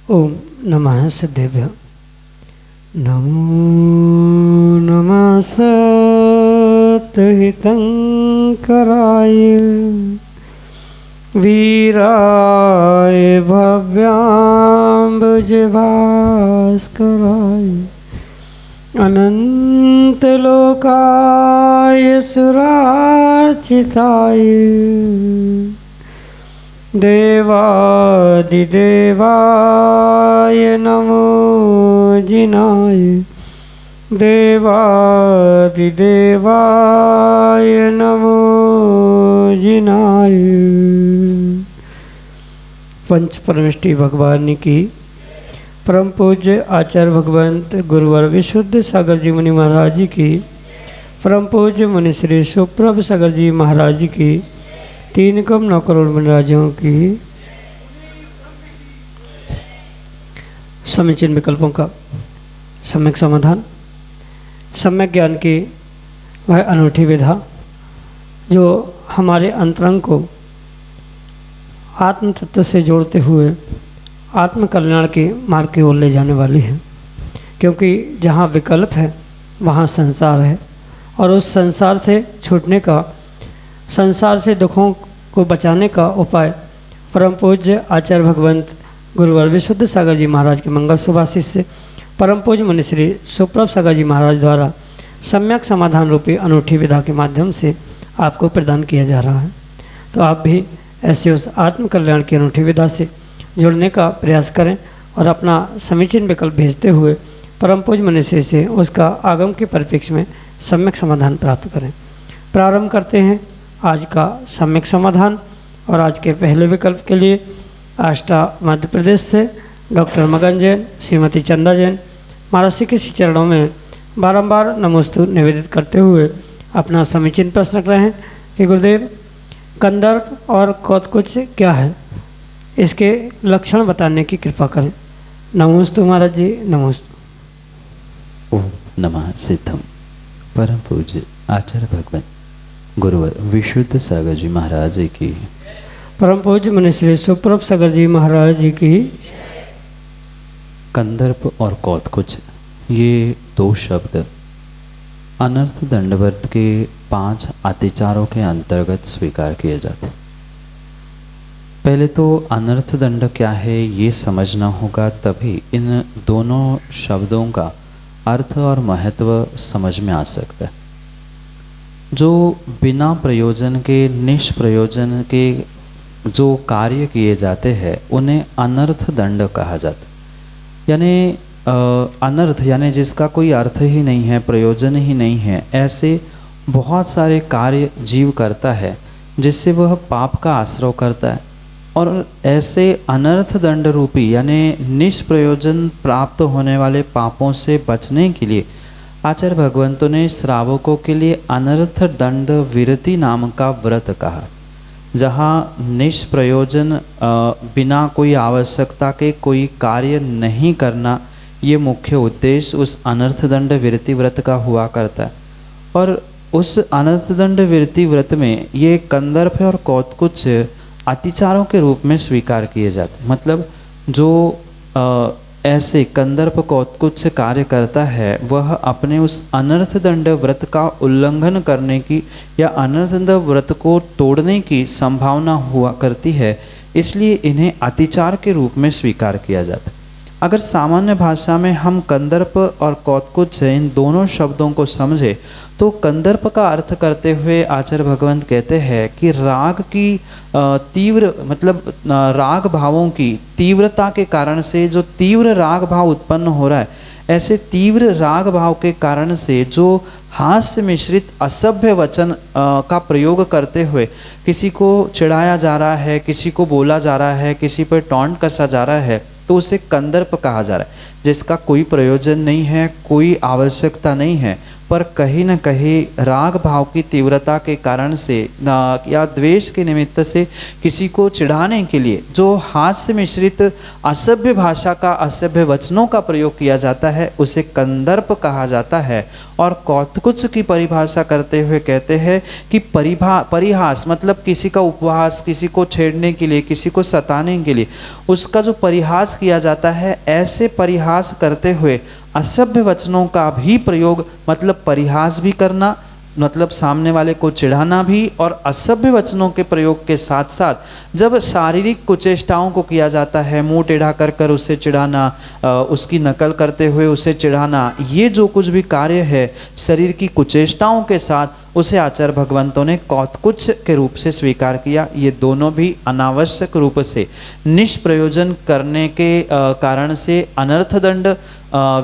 ओम नमः सिद्धेभ्य। नमो नमः सतहितंकराय वीराय भव्याम्बुजभास्कराय अनंतलोकाय सुरार्चिताय देवादिदेवाय नमो जिनाय देवादिदेवाय नमो जिनाय। पंच परमेष्टि भगवान की परम पूज्य आचार्य भगवंत गुरुवर विशुद्ध सागर जी मुनि महाराज जी की परम पूज्य मुनि श्री सुप्रभ सागर जी महाराज जी की 3,9 करोड़ मुनिराजों की समीचीन विकल्पों का सम्यक समाधान, सम्यक ज्ञान की वह अनूठी विधा जो हमारे अंतरंग को आत्म तत्व से जोड़ते हुए आत्म कल्याण के मार्ग की ओर ले जाने वाली है। क्योंकि जहाँ विकल्प है वहाँ संसार है, और उस संसार से छूटने का, संसार से दुखों को बचाने का उपाय परम पूज्य आचार्य भगवंत गुरुवर विशुद्ध सागर जी महाराज के मंगल सुभाषित से परम पूज्य मुनि श्री सुप्रभ सागर जी महाराज द्वारा सम्यक समाधान रूपी अनूठी विधा के माध्यम से आपको प्रदान किया जा रहा है। तो आप भी ऐसे उस आत्म कल्याण की अनूठी विधा से जुड़ने का प्रयास करें और अपना समीचीन विकल्प भेजते हुए परम पूज्य मुनि श्री से उसका आगम के परिप्रेक्ष्य में सम्यक समाधान प्राप्त करें। प्रारंभ करते हैं आज का सम्यक समाधान। और आज के पहले विकल्प के लिए आष्टा मध्य प्रदेश से डॉक्टर मगन जैन, श्रीमती चंदा जैन महाराज श्री के चरणों में बारंबार नमोस्तु निवेदित करते हुए अपना समीचीन प्रश्न रख रहे हैं कि गुरुदेव, कंदर्प और कौतकुच क्या है, इसके लक्षण बताने की कृपा करें। नमोस्तु महाराज जी, नमोस्तु। ओम नमः सिद्धम। परम पूज्य आचार्य भगवान गुरुवर विशुद्ध सागर जी महाराज जी की, परम पूज्य मुनि श्री सुप्रभ सागर जी महाराज जी की। कंदर्प और कौतकुच ये दो शब्द अनर्थ दंडवर्त के 5 अतिचारों के अंतर्गत स्वीकार किए जाते। पहले तो अनर्थ दंड क्या है ये समझना होगा, तभी इन दोनों शब्दों का अर्थ और महत्व समझ में आ सकता है। जो बिना प्रयोजन के, निष्प्रयोजन के जो कार्य किए जाते हैं उन्हें अनर्थ दंड कहा जाता है। यानी अनर्थ यानी जिसका कोई अर्थ ही नहीं है, प्रयोजन ही नहीं है, ऐसे बहुत सारे कार्य जीव करता है जिससे वह पाप का आश्रय करता है। और ऐसे अनर्थ दंड रूपी यानी निष्प्रयोजन प्राप्त होने वाले पापों से बचने के लिए आचार्य भगवंतों ने श्रावकों के लिए अनर्थ दंड विरति नाम का व्रत कहा, जहाँ निष्प्रयोजन बिना कोई आवश्यकता के कोई कार्य नहीं करना, ये मुख्य उद्देश्य उस अनर्थ दंड विरति व्रत का हुआ करता है। और उस अनर्थ दंड विरति व्रत में ये कंदर्प और कौतकुच अतिचारों के रूप में स्वीकार किए जाते। मतलब जो ऐसे कंदर्प कौतकुच से कार्य करता है वह अपने उस अनर्थ दंड व्रत का उल्लंघन करने की या अनर्थ दंड व्रत को तोड़ने की संभावना हुआ करती है, इसलिए इन्हें अतिचार के रूप में स्वीकार किया जाता है। अगर सामान्य भाषा में हम कंदर्प और कौतकुच इन दोनों शब्दों को समझे तो कंदर्प का अर्थ करते हुए आचार्य भगवंत कहते हैं कि राग की तीव्र मतलब राग भावों की तीव्रता के कारण से जो तीव्र राग भाव उत्पन्न हो रहा है, ऐसे तीव्र राग भाव के कारण से जो हास्य मिश्रित असभ्य वचन का प्रयोग करते हुए किसी को चिढ़ाया जा रहा है, किसी को बोला जा रहा है, किसी पर टॉन्ट कसा जा रहा है, तो उसे कंदर्प कहा जा रहा है, जिसका कोई प्रयोजन नहीं है, कोई आवश्यकता नहीं है, पर कहीं न कहीं राग भाव की तीव्रता के कारण से या द्वेष के निमित्त से किसी को चिढ़ाने के लिए जो हास्य मिश्रित असभ्य भाषा का, असभ्य वचनों का प्रयोग किया जाता है, उसे कंदर्प कहा जाता है। और कौतकुच की परिभाषा करते हुए कहते हैं कि परिहास मतलब किसी का उपहास, किसी को छेड़ने के लिए, किसी को सताने के लिए उसका जो परिहास किया जाता है, ऐसे परिहास करते हुए असभ्य वचनों का भी प्रयोग मतलब परिहास भी करना, मतलब सामने वाले को चिढ़ाना भी, और असभ्य वचनों के प्रयोग के साथ साथ जब शारीरिक कुचेष्टाओं को किया जाता है, मुंह टेढ़ा कर कर उससे चिढ़ाना, उसकी नकल करते हुए उसे चिढ़ाना, ये जो कुछ भी कार्य है शरीर की कुचेष्टाओं के साथ, उसे आचार्य भगवंतों ने कौतकुच के रूप से स्वीकार किया। ये दोनों भी अनावश्यक रूप से निष्प्रयोजन करने के कारण से अनर्थदंड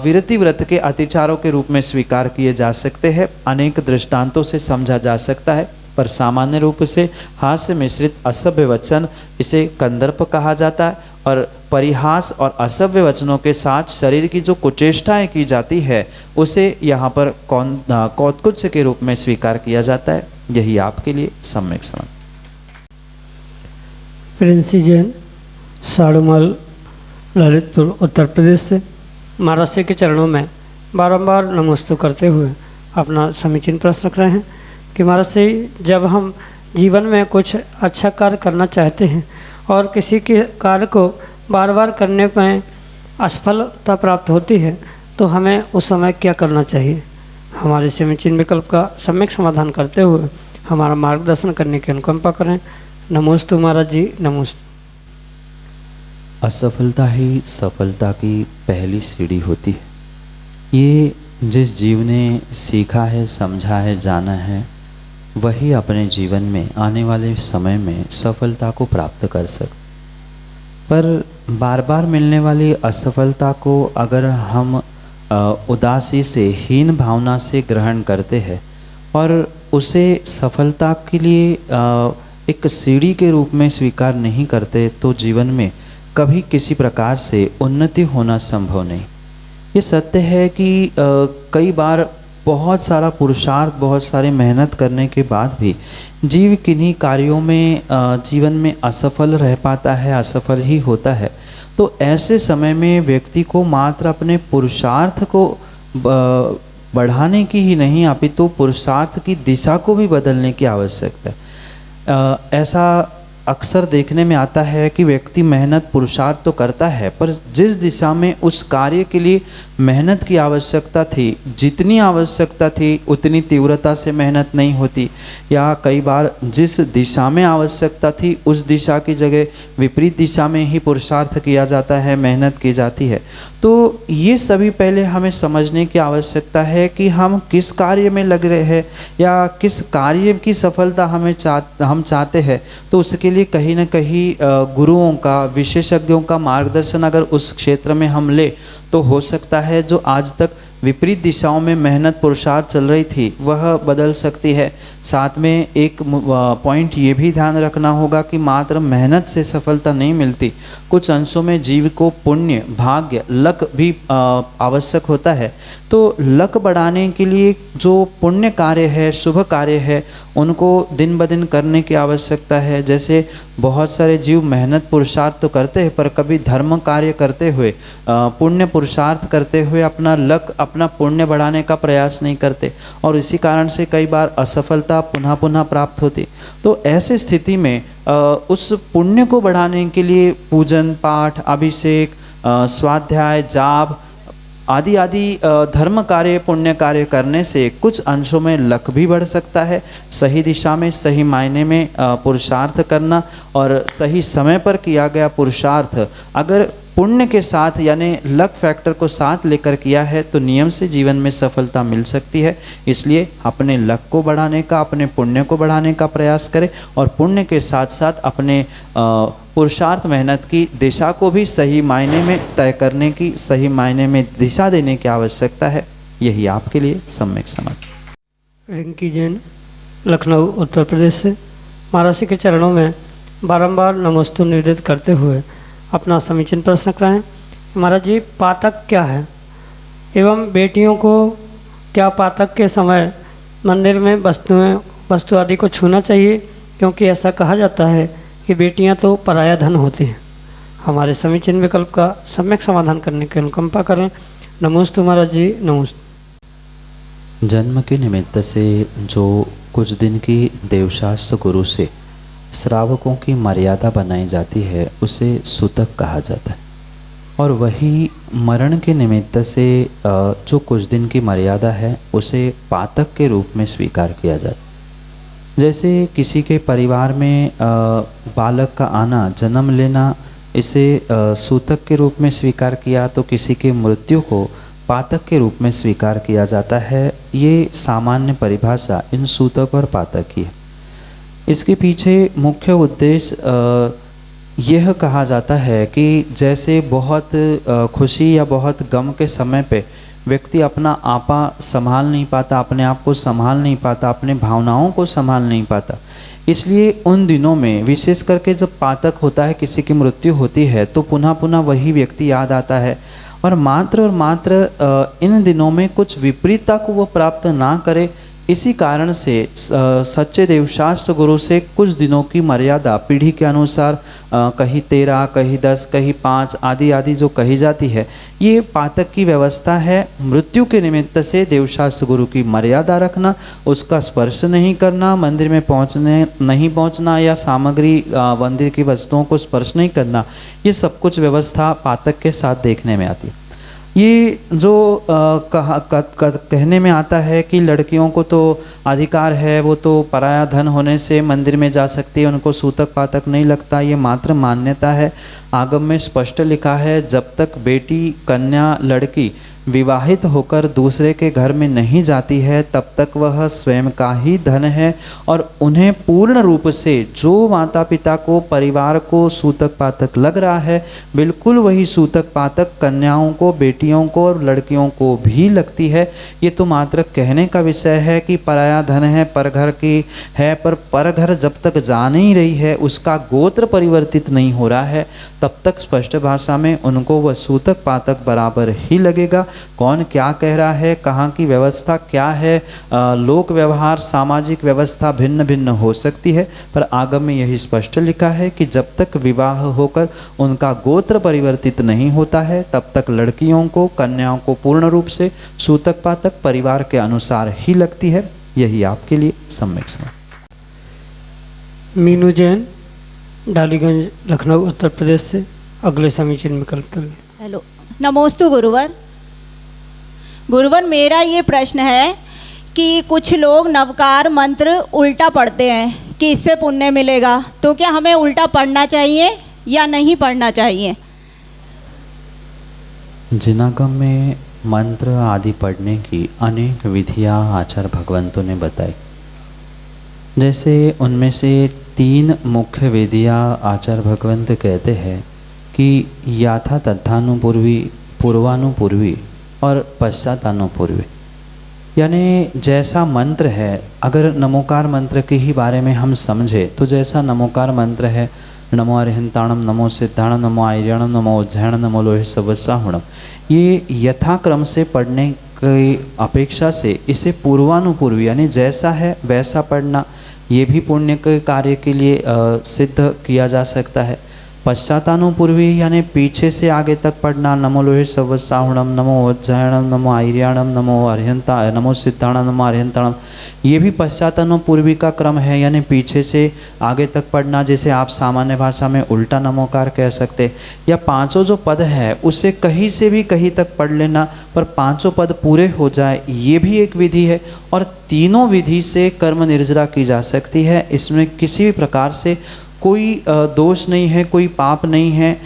विरति व्रत के अतिचारों के रूप में स्वीकार किए जा सकते हैं। अनेक दृष्टांतों से समझा जा सकता है, पर सामान्य रूप से हास्य मिश्रित असभ्य वचन इसे कंदर्प कहा जाता है, और परिहास और असभ्य वचनों के साथ शरीर की जो कुचेष्टाएं की जाती है उसे यहाँ पर कौतकुच के रूप में स्वीकार किया जाता है। यही आपके लिए सम्यक समझ। प्रिंसी जैन, साड़ूमल, ललितपुर, उत्तर प्रदेश से महाराज श्री के चरणों में बारंबार नमस्ते करते हुए अपना समीचीन प्रश्न रख रहे हैं कि महाराज श्री, जब हम जीवन में कुछ अच्छा कार्य करना चाहते हैं और किसी के कार्य को बार बार करने में असफलता प्राप्त होती है, तो हमें उस समय क्या करना चाहिए? हमारे समीचीन विकल्प का सम्यक समाधान करते हुए हमारा मार्गदर्शन करने की अनुकंपा करें। नमोस्तु महाराज जी, नमोस्तु। असफलता ही सफलता की पहली सीढ़ी होती है। ये जिस जीव ने सीखा है, समझा है, जाना है, वही अपने जीवन में आने वाले समय में सफलता को प्राप्त कर सकते। पर बार बार मिलने वाली असफलता को अगर हम उदासी से, हीन भावना से ग्रहण करते हैं और उसे सफलता के लिए एक सीढ़ी के रूप में स्वीकार नहीं करते, तो जीवन में कभी किसी प्रकार से उन्नति होना संभव नहीं। ये सत्य है कि कई बार बहुत सारा पुरुषार्थ, बहुत सारी मेहनत करने के बाद भी जीव किन्हीं कार्यों में जीवन में असफल रह पाता है, असफल ही होता है। तो ऐसे समय में व्यक्ति को मात्र अपने पुरुषार्थ को बढ़ाने की ही नहीं, अपितु पुरुषार्थ की दिशा को भी बदलने की आवश्यकता है। ऐसा अक्सर देखने में आता है कि व्यक्ति मेहनत, पुरुषार्थ तो करता है, पर जिस दिशा में उस कार्य के लिए मेहनत की आवश्यकता थी, जितनी आवश्यकता थी उतनी तीव्रता से मेहनत नहीं होती, या कई बार जिस दिशा में आवश्यकता थी उस दिशा की जगह विपरीत दिशा में ही पुरुषार्थ किया जाता है, मेहनत की जाती है। तो ये सभी पहले हमें समझने की आवश्यकता है कि हम किस कार्य में लग रहे हैं या किस कार्य की सफलता हम चाहते हैं। तो उसके लिए कहीं ना कहीं गुरुओं का, विशेषज्ञों का मार्गदर्शन अगर उस क्षेत्र में हम ले, तो हो सकता है जो आज तक विपरीत दिशाओं में मेहनत, पुरुषार्थ चल रही थी वह बदल सकती है। साथ में एक पॉइंट ये भी ध्यान रखना होगा कि मात्र मेहनत से सफलता नहीं मिलती, कुछ अंशों में जीव को पुण्य, भाग्य, लक भी आवश्यक होता है। तो लक बढ़ाने के लिए जो पुण्य कार्य है, शुभ कार्य है, उनको दिन ब दिन करने की आवश्यकता है। जैसे बहुत सारे जीव मेहनत, पुरुषार्थ तो करते हैं, पर कभी धर्म कार्य करते हुए, पुण्य पुरुषार्थ करते हुए अपना लक, अपना पुण्य बढ़ाने का प्रयास नहीं करते, और इसी कारण से कई बार असफलता पुनः पुनः प्राप्त होती। तो ऐसे स्थिति में उस पुण्य को बढ़ाने के लिए पूजन पाठ, अभिषेक, स्वाध्याय, जाप आदि आदि धर्म कार्य, पुण्य कार्य करने से कुछ अंशों में लक भी बढ़ सकता है। सही दिशा में, सही मायने में पुरुषार्थ करना और सही समय पर किया गया पुरुषार्थ अगर पुण्य के साथ यानी लक फैक्टर को साथ लेकर किया है तो नियम से जीवन में सफलता मिल सकती है। इसलिए अपने लक को बढ़ाने का, अपने पुण्य को बढ़ाने का प्रयास करें और पुण्य के साथ साथ अपने पुरुषार्थ मेहनत की दिशा को भी सही मायने में तय करने की, सही मायने में दिशा देने की आवश्यकता है। यही आपके लिए सम्यक समाधान। रिंकी जैन, लखनऊ उत्तर प्रदेश से। महाराज के चरणों में बारंबार नमोस्तु निर्दित करते हुए अपना समीचीन प्रश्न कराएं। महाराज जी, पातक क्या है एवं बेटियों को क्या पातक के समय मंदिर में वस्तु आदि को छूना चाहिए, क्योंकि ऐसा कहा जाता है कि बेटियां तो पराया धन होती हैं। हमारे समीचीन विकल्प का सम्यक समाधान करने की अनुकंपा करें। नमोस्तु महाराज जी, नमोस्तु। जन्म के निमित्त से जो कुछ दिन की देवशास्त्र गुरु से श्रावकों की मर्यादा बनाई जाती है उसे सूतक कहा जाता है, और वही मरण के निमित्त से जो कुछ दिन की मर्यादा है उसे पातक के रूप में स्वीकार किया जाता है। जैसे किसी के परिवार में बालक का आना, जन्म लेना, इसे सूतक के रूप में स्वीकार किया, तो किसी की मृत्यु को पातक के रूप में स्वीकार किया जाता है। ये सामान्य परिभाषा इन सूतक और पातक की है। इसके पीछे मुख्य उद्देश्य यह कहा जाता है कि जैसे बहुत खुशी या बहुत गम के समय पे व्यक्ति अपना आपा संभाल नहीं पाता, अपने आप को संभाल नहीं पाता, अपने भावनाओं को संभाल नहीं पाता, इसलिए उन दिनों में विशेष करके जब पातक होता है, किसी की मृत्यु होती है, तो पुनः पुनः वही व्यक्ति याद आता है और मात्र इन दिनों में कुछ विपरीतता को वो प्राप्त ना करे। इसी कारण से सच्चे देवशास्त्र गुरु से कुछ दिनों की मर्यादा पीढ़ी के अनुसार कहीं 13, कहीं 10, कहीं 5 आदि आदि जो कही जाती है, ये पातक की व्यवस्था है। मृत्यु के निमित्त से देवशास्त्र गुरु की मर्यादा रखना, उसका स्पर्श नहीं करना, मंदिर में नहीं पहुंचना या सामग्री मंदिर की वस्तुओं को स्पर्श नहीं करना, ये सब कुछ व्यवस्था पातक के साथ देखने में आती है। ये जो कहने में आता है कि लड़कियों को तो अधिकार है, वो तो पराया धन होने से मंदिर में जा सकती है, उनको सूतक पातक नहीं लगता, ये मात्र मान्यता है। आगम में स्पष्ट लिखा है, जब तक बेटी, कन्या, लड़की विवाहित होकर दूसरे के घर में नहीं जाती है तब तक वह स्वयं का ही धन है, और उन्हें पूर्ण रूप से जो माता पिता को, परिवार को सूतक पातक लग रहा है, बिल्कुल वही सूतक पातक कन्याओं को, बेटियों को और लड़कियों को भी लगती है। ये तो मात्र कहने का विषय है कि पराया धन है, परघर की है, पर परघर जब तक जा नहीं रही है, उसका गोत्र परिवर्तित नहीं हो रहा है, तब तक स्पष्ट भाषा में उनको वह सूतक पातक बराबर ही लगेगा। कौन क्या कह रहा है, कहाँ की व्यवस्था क्या है, लोक व्यवहार, सामाजिक व्यवस्था भिन्न भिन्न हो सकती है, पर आगम में यही स्पष्ट लिखा है कि जब तक विवाह होकर उनका गोत्र परिवर्तित नहीं होता है तब तक लड़कियों को, कन्याओं को पूर्ण रूप से सूतक पातक परिवार के अनुसार ही लगती है। यही आपके लिए सम्यक समाधान। मीनू जैन, डालीगंज, लखनऊ उत्तर प्रदेश से। अगले समीचीन विकल्प के लिए। हेलो, नमोस्तु गुरुवर। गुरुवर, मेरा ये प्रश्न है कि कुछ लोग नवकार मंत्र उल्टा पढ़ते हैं कि इससे पुण्य मिलेगा, तो क्या हमें उल्टा पढ़ना चाहिए या नहीं पढ़ना चाहिए? जिनागम में मंत्र आदि पढ़ने की अनेक विधियाँ आचार्य भगवंतों ने बताई। जैसे उनमें से 3 मुख्य विधियाँ आचार्य भगवंत कहते हैं कि याथा तथानुपूर्वी, पूर्वानुपूर्वी और पश्चातानुपूर्वी। यानी जैसा मंत्र है, अगर नमोकार मंत्र के ही बारे में हम समझे तो जैसा नमोकार मंत्र है, नमो अरिहंताणम, नमो सिद्धाणम, नमो आयर्यणम, नमो उज्जैन, नमो लोहे सवस्साहुणम, ये यथाक्रम से पढ़ने की अपेक्षा से इसे पूर्वानुपूर्वी यानी जैसा है वैसा पढ़ना, ये भी पुण्य के कार्य के लिए सिद्ध किया जा सकता है। पश्चातानुपूर्वी यानी पीछे से आगे तक पढ़ना, नमो लोहे सवस्साहुणम, नमो उज्जैनम, नमो आयर्याणम, नमो अरिहंता, नमो सिद्धाणम, नमो अरिहंताणम, ये भी पश्चातानुपूर्वी का क्रम है, यानी पीछे से आगे तक पढ़ना। जैसे आप सामान्य भाषा में उल्टा नमोकार कह सकते, या 5 जो पद है उसे कहीं से भी कहीं तक पढ़ लेना, पर 5 पद पूरे हो जाए, ये भी एक विधि है। और तीनों विधि से कर्म निर्जरा की जा सकती है, इसमें किसी भी प्रकार से कोई दोष नहीं है, कोई पाप नहीं है।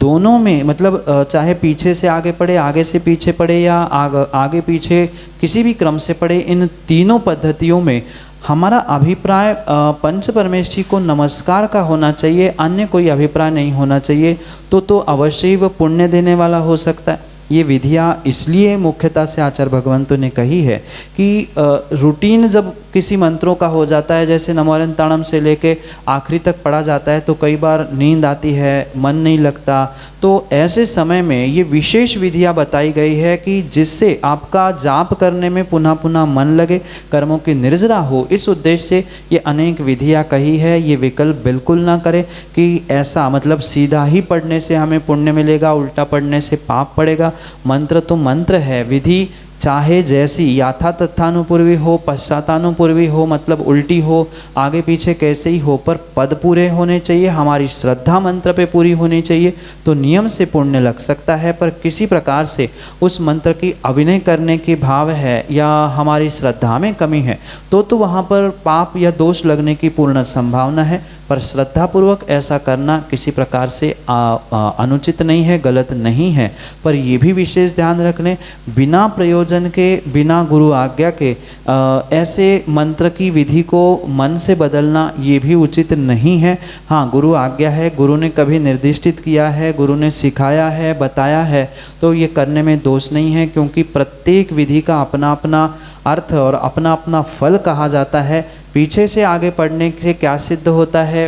दोनों में मतलब चाहे पीछे से आगे पढ़े, आगे से पीछे पढ़े या आगे पीछे किसी भी क्रम से पढ़े, इन तीनों पद्धतियों में हमारा अभिप्राय पंच परमेश्वरी को नमस्कार का होना चाहिए, अन्य कोई अभिप्राय नहीं होना चाहिए। तो अवश्य ही वह पुण्य देने वाला हो सकता है। ये विधियाँ इसलिए मुख्यतः से आचार्य भगवंतों ने कही है कि रूटीन जब किसी मंत्रों का हो जाता है, जैसे नमोरंताणम से लेके आखिरी तक पढ़ा जाता है, तो कई बार नींद आती है, मन नहीं लगता। तो ऐसे समय में ये विशेष विधियाँ बताई गई है कि जिससे आपका जाप करने में पुनः पुनः मन लगे, कर्मों की निर्जरा हो, इस उद्देश्य से ये अनेक विधियाँ कही है। ये विकल्प बिल्कुल ना करें कि ऐसा मतलब सीधा ही पढ़ने से हमें पुण्य मिलेगा, उल्टा पढ़ने से पाप पड़ेगा। मंत्र तो मंत्र है, विधि चाहे जैसी याथा तथानुपूर्वी हो, पश्चातानुपूर्वी हो, मतलब उल्टी हो, आगे पीछे कैसे ही हो, पर पद पूरे होने चाहिए, हमारी श्रद्धा मंत्र पे पूरी होनी चाहिए, तो नियम से पुण्य लग सकता है। पर किसी प्रकार से उस मंत्र की अभिनय करने की भाव है या हमारी श्रद्धा में कमी है तो वहाँ पर पाप या दोष लगने की पूर्ण संभावना है। पर श्रद्धापूर्वक ऐसा करना किसी प्रकार से अनुचित नहीं है, गलत नहीं है। पर ये भी विशेष ध्यान रखने, बिना प्रयोजन के, बिना गुरु आज्ञा के ऐसे मंत्र की विधि को मन से बदलना ये भी उचित नहीं है। हाँ, गुरु आज्ञा है, गुरु ने कभी निर्दिष्टित किया है, गुरु ने सिखाया है, बताया है, तो ये करने में दोष नहीं है, क्योंकि प्रत्येक विधि का अपना अपना अर्थ और अपना अपना फल कहा जाता है। पीछे से आगे पढ़ने से क्या सिद्ध होता है,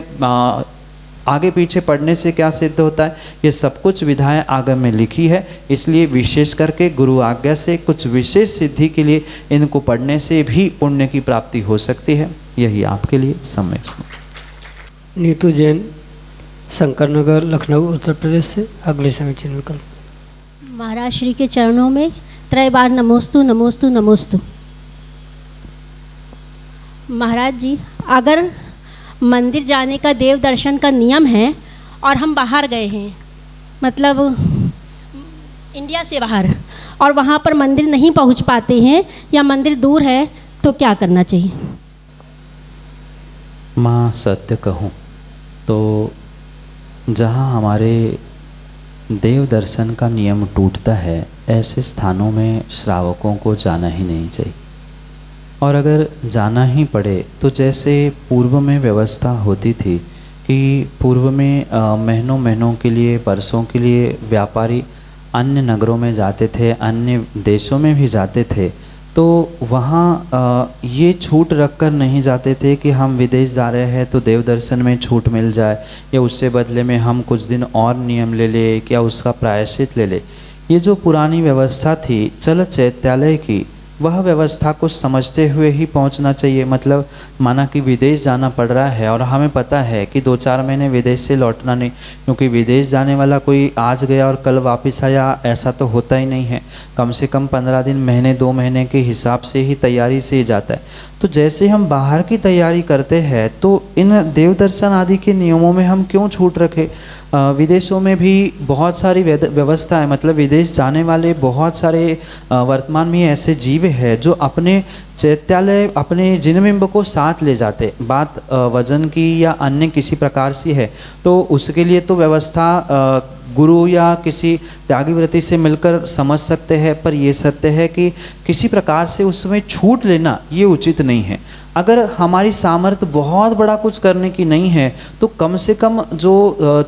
आगे पीछे पढ़ने से क्या सिद्ध होता है, ये सब कुछ विधाएं आगम में लिखी है। इसलिए विशेष करके गुरु आज्ञा से कुछ विशेष सिद्धि के लिए इनको पढ़ने से भी पुण्य की प्राप्ति हो सकती है। यही आपके लिए सम्यक। नीतू जैन, शंकर नगर, लखनऊ, उत्तर प्रदेश से अगले समीचीन विकल्प। महाराज श्री के चरणों में त्रय बार नमोस्तु नमोस्तु नमोस्तु। महाराज जी, अगर मंदिर जाने का, देव दर्शन का नियम है और हम बाहर गए हैं, मतलब इंडिया से बाहर, और वहाँ पर मंदिर नहीं पहुँच पाते हैं या मंदिर दूर है, तो क्या करना चाहिए? माँ सत्य कहूँ तो जहाँ हमारे देव दर्शन का नियम टूटता है, ऐसे स्थानों में श्रावकों को जाना ही नहीं चाहिए। और अगर जाना ही पड़े तो जैसे पूर्व में व्यवस्था होती थी कि पूर्व में महीनों महीनों के लिए, वर्षों के लिए व्यापारी अन्य नगरों में जाते थे, अन्य देशों में भी जाते थे, तो वहाँ ये छूट रख कर नहीं जाते थे कि हम विदेश जा रहे हैं तो देव दर्शन में छूट मिल जाए, या उससे बदले में हम कुछ दिन और नियम ले ले, या उसका प्रायश्चित ले ले। ये जो पुरानी व्यवस्था थी चल चैत्यालय की, वह व्यवस्था को समझते हुए ही पहुंचना चाहिए। मतलब माना कि विदेश जाना पड़ रहा है और हमें पता है कि 2-4 महीने विदेश से लौटना नहीं, क्योंकि विदेश जाने वाला कोई आज गया और कल वापस आया ऐसा तो होता ही नहीं है। कम से कम 15 दिन, महीने, 2 महीने के हिसाब से ही तैयारी से ही जाता है। तो जैसे हम बाहर की तैयारी करते हैं तो इन देव दर्शन आदि के नियमों में हम क्यों छूट रखें। विदेशों में भी बहुत सारी व्यवस्था है, मतलब विदेश जाने वाले बहुत सारे वर्तमान में ऐसे जीव हैं जो अपने चैत्यालय, अपने जिनबिंब को साथ ले जाते। बात वजन की या अन्य किसी प्रकार से है तो उसके लिए तो व्यवस्था गुरु या किसी त्यागीव्रती से मिलकर समझ सकते हैं, पर ये सत्य है कि किसी प्रकार से उसमें छूट लेना ये उचित नहीं है। अगर हमारी सामर्थ्य बहुत बड़ा कुछ करने की नहीं है तो कम से कम जो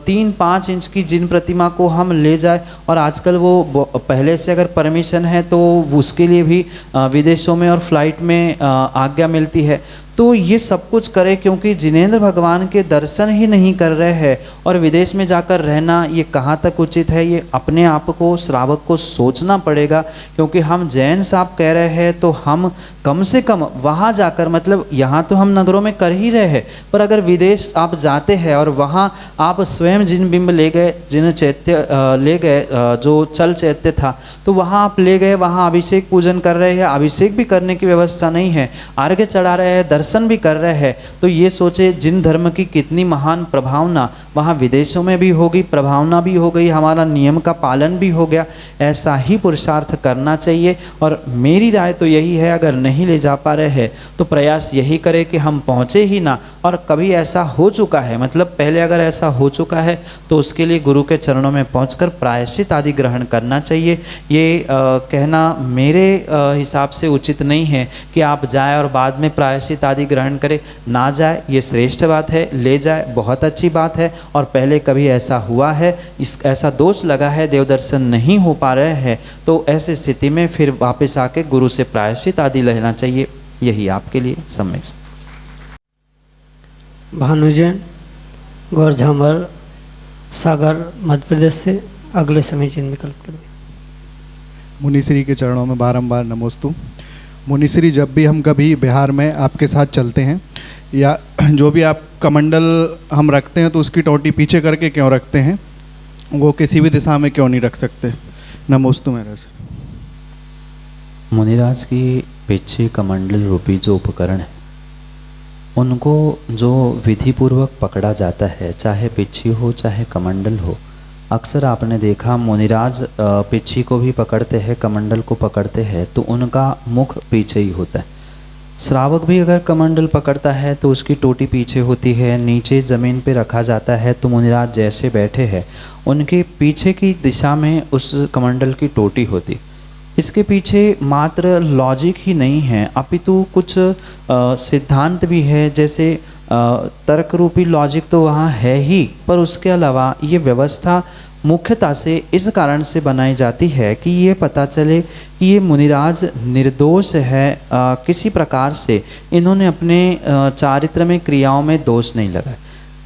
3-5 इंच की जिन प्रतिमा को हम ले जाए, और आजकल वो पहले से अगर परमिशन है तो उसके लिए भी विदेशों में और फ्लाइट में आज्ञा मिलती है, तो ये सब कुछ करें। क्योंकि जिनेंद्र भगवान के दर्शन ही नहीं कर रहे हैं और विदेश में जाकर रहना ये कहाँ तक उचित है, ये अपने आप को, श्रावक को सोचना पड़ेगा। क्योंकि हम जैन साहब कह रहे हैं तो हम कम से कम वहाँ जाकर, मतलब यहाँ तो हम नगरों में कर ही रहे हैं, पर अगर विदेश आप जाते हैं और वहाँ आप स्वयं जिन बिंब ले गए, जिन चैत्य ले गए, जो चल चैत्य था, तो वहाँ आप ले गए, वहाँ अभिषेक पूजन कर रहे हैं, अभिषेक भी करने की व्यवस्था नहीं है, अर्घ्य चढ़ा रहे हैं, दर्शन भी कर रहे हैं तो ये सोचे जिन धर्म की कितनी महान प्रभावना वहाँ विदेशों में भी होगी, प्रभावना भी हो गई, हमारा नियम का पालन भी हो गया। ऐसा ही पुरुषार्थ करना चाहिए। और मेरी राय तो यही है, अगर नहीं ले जा पा रहे हैं तो प्रयास यही करें कि हम पहुँचे ही ना। और कभी ऐसा हो चुका है, मतलब पहले अगर ऐसा हो चुका है तो उसके लिए गुरु के चरणों में पहुंचकर प्रायश्चित आदि ग्रहण करना चाहिए। ये कहना मेरे हिसाब से उचित नहीं है कि आप जाए और बाद में प्रायश्चित आदि ग्रहण करें। ना जाए ये श्रेष्ठ बात है, ले जाए बहुत अच्छी बात है। और पहले कभी ऐसा हुआ है, ऐसा दोष लगा है, देव दर्शन नहीं हो पा रहे हैं, तो ऐसी स्थिति में फिर वापस आके गुरु से प्रायश्चित आदि लेना चाहिए। यही आपके लिए सम्यक। भानुजन गौरझामर सागर मध्य प्रदेश से अगले समीचीन विकल्प करें। मुनिश्री के चरणों में बारंबार नमोस्तु। मुनिश्री, जब भी हम कभी बिहार में आपके साथ चलते हैं या जो भी आप कमंडल हम रखते हैं तो उसकी टोटी पीछे करके क्यों रखते हैं, वो किसी भी दिशा में क्यों नहीं रख सकते? नमोस्तु मेरे से। मुनिराज की पीछे कमंडल रूपी जो उपकरण है उनको जो विधि पूर्वक पकड़ा जाता है, चाहे पिच्छी हो चाहे कमंडल हो, अक्सर आपने देखा मुनिराज पिच्छी को भी पकड़ते हैं, कमंडल को पकड़ते हैं तो उनका मुख पीछे ही होता है। श्रावक भी अगर कमंडल पकड़ता है तो उसकी टोटी पीछे होती है, नीचे ज़मीन पे रखा जाता है। तो मुनिराज जैसे बैठे हैं उनके पीछे की दिशा में उस कमंडल की टोटी होती। इसके पीछे मात्र लॉजिक ही नहीं है अपितु कुछ सिद्धांत भी है, जैसे तर्क रूपी लॉजिक तो वहाँ है ही, पर उसके अलावा ये व्यवस्था मुख्यतः से इस कारण से बनाई जाती है कि ये पता चले कि ये मुनिराज निर्दोष है, किसी प्रकार से इन्होंने अपने चारित्र में क्रियाओं में दोष नहीं लगाया।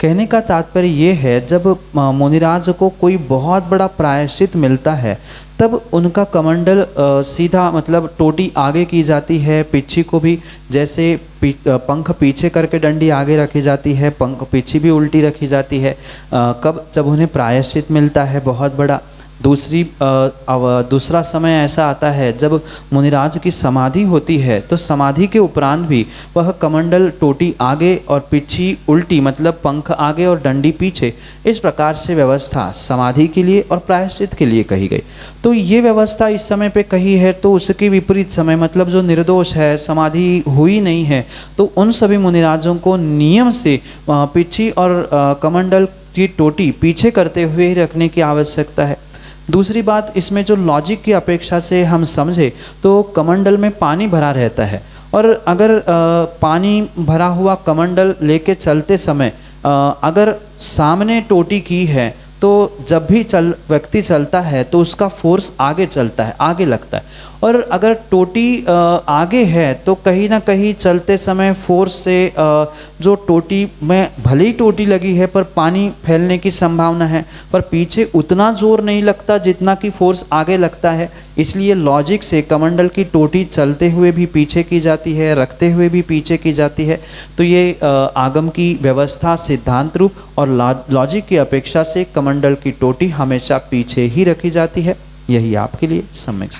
कहने का तात्पर्य ये है, जब मुनिराज को कोई बहुत बड़ा प्रायश्चित मिलता है तब उनका कमंडल सीधा, मतलब टोटी आगे की जाती है, पिच्छी को भी जैसे पंख पीछे करके डंडी आगे रखी जाती है, पंख पिच्छी भी उल्टी रखी जाती है। कब? जब उन्हें प्रायश्चित मिलता है बहुत बड़ा। दूसरा समय ऐसा आता है जब मुनिराज की समाधि होती है, तो समाधि के उपरांत भी वह कमंडल टोटी आगे और पिच्छी उल्टी, मतलब पंख आगे और डंडी पीछे, इस प्रकार से व्यवस्था समाधि के लिए और प्रायश्चित के लिए कही गई। तो ये व्यवस्था इस समय पे कही है, तो उसके विपरीत समय, मतलब जो निर्दोष है, समाधि हुई नहीं है, तो उन सभी मुनिराजों को नियम से पिच्छी और कमंडल की टोटी पीछे करते हुए ही रखने की आवश्यकता है। दूसरी बात, इसमें जो लॉजिक की अपेक्षा से हम समझे तो कमंडल में पानी भरा रहता है, और अगर पानी भरा हुआ कमंडल लेके चलते समय अगर सामने टोटी की है तो जब भी व्यक्ति चलता है तो उसका फोर्स आगे चलता है, आगे लगता है। और अगर टोटी आगे है तो कहीं ना कहीं चलते समय फोर्स से जो टोटी में भले ही टोटी लगी है पर पानी फैलने की संभावना है, पर पीछे उतना जोर नहीं लगता जितना कि फोर्स आगे लगता है। इसलिए लॉजिक से कमंडल की टोटी चलते हुए भी पीछे की जाती है, रखते हुए भी पीछे की जाती है। तो ये आगम की व्यवस्था सिद्धांत रूप और लॉजिक की अपेक्षा से कमंडल की टोटी हमेशा पीछे ही रखी जाती है। यही आपके लिए सम्यक